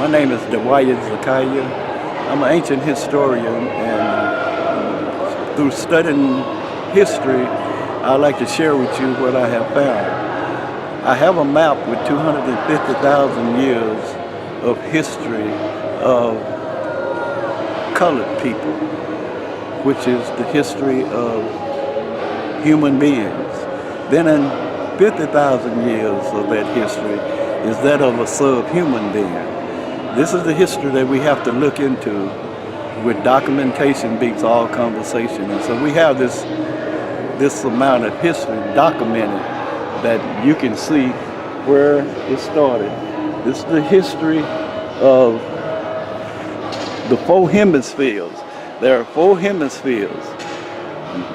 My name is Dawaya Zakayah. I'm an ancient historian, and through studying history, I'd like to share with you what I have found. I have a map with 250,000 years of history of colored people, which is the history of human beings. Then in 50,000 years of that history is that of a subhuman being. This is the history that we have to look into, with documentation beats all conversation. And so we have this amount of history documented that you can see where it started. This is the history of the 4 hemispheres. There are 4 hemispheres: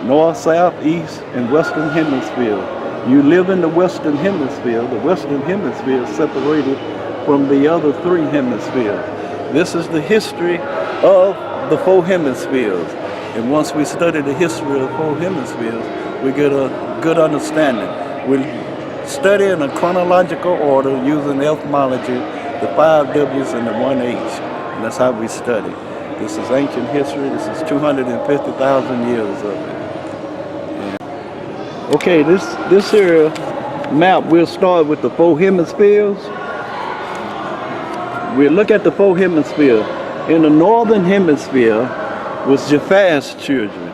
north, south, east, and western hemisphere. You live in the western hemisphere. The western hemisphere is separated from the other 3 hemispheres. This is the history of the 4 hemispheres. And once we study the history of 4 hemispheres, we get a good understanding. We study in a chronological order using etymology, the 5 W's and the 1 H. And that's how we study. This is ancient history. This is 250,000 years of it. And okay, this here map, we'll start with the 4 hemispheres. We'll look at the 4 hemispheres. In the northern hemisphere was Japheth's children.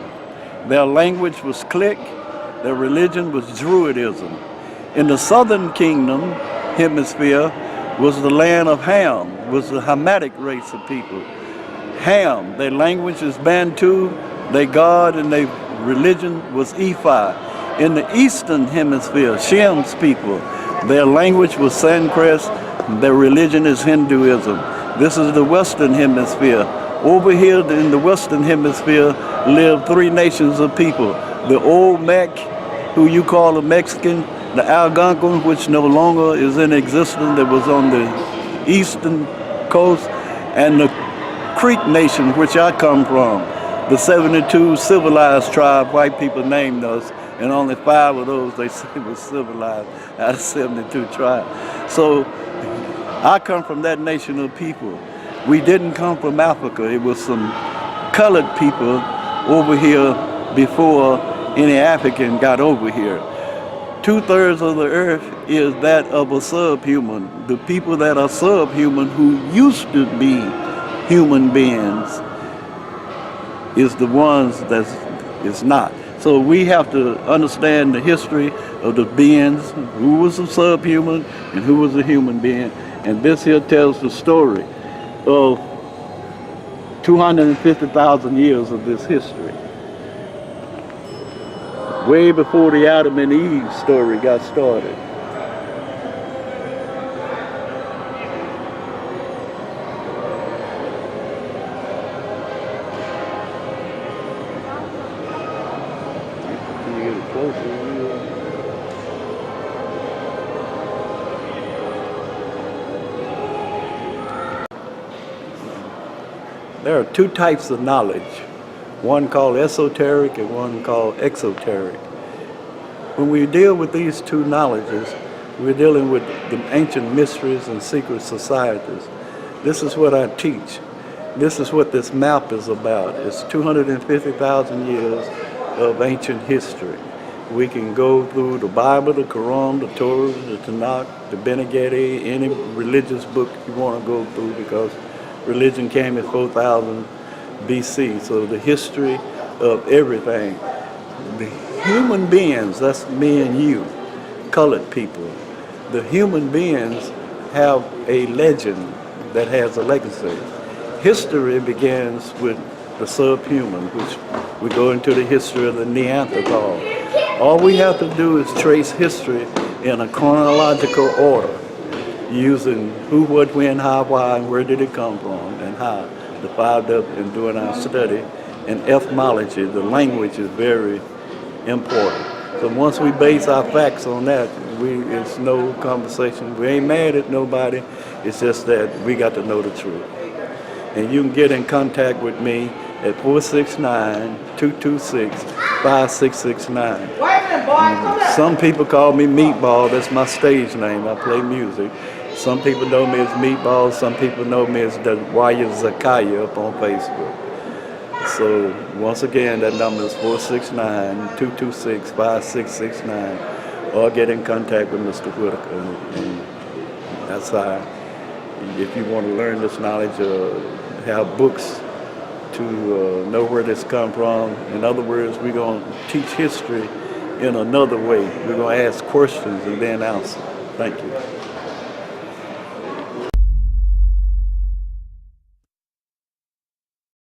Their language was Click. Their religion was Druidism. In the southern kingdom hemisphere was the land of Ham, was the Hamitic race of people. Ham, their language is Bantu, their god and their religion was Ephi. In the eastern hemisphere, Shem's people, their language was Sanskrit, their religion is Hinduism. This is the western hemisphere. Over here in the western hemisphere live 3 nations of people. The Olmec, who you call a Mexican, the Algonquin, which no longer is in existence, that was on the eastern coast, and the Creek Nation, which I come from. The 72 civilized tribe, white people named us, and only 5 of those they say was civilized out of 72 tribes. So I come from that nation of people. We didn't come from Africa. It was some colored people over here before any African got over here. 2/3 of the earth is that of a subhuman. The people that are subhuman, who used to be human beings, is the ones that is not. So we have to understand the history of the beings, who was a subhuman and who was a human being. And this here tells the story of 250,000 years of this history. Way before the Adam and Eve story got started. Can you get it closer? There are 2 types of knowledge, one called esoteric and one called exoteric. When we deal with these 2 knowledges, we're dealing with the ancient mysteries and secret societies. This is what I teach. This is what this map is about. It's 250,000 years of ancient history. We can go through the Bible, the Quran, the Torah, the Tanakh, the Bene Gesserit, any religious book you want to go through, because religion came in 4000 BC, so the history of everything. The human beings, that's me and you, colored people. The human beings have a legend that has a legacy. History begins with the subhuman, which we go into the history of the Neanderthal. All we have to do is trace history in a chronological order, using who, what, when, how, why, and where did it come from, and how. The 5 W in doing our study. And etymology, the language, is very important. So once we base our facts on that, it's no conversation. We ain't mad at nobody. It's just that we got to know the truth. And you can get in contact with me at 469-226-5669. Some people call me Meatball. That's my stage name. I play music. Some people know me as Meatballs. Some people know me as Dawaya Zakayah up on Facebook. So once again, that number is 469-226-5669, or get in contact with Mr. Whitaker. And that's how, if you want to learn this knowledge, have books to know where this come from. In other words, we're going to teach history in another way. We're going to ask questions and then answer. Thank you.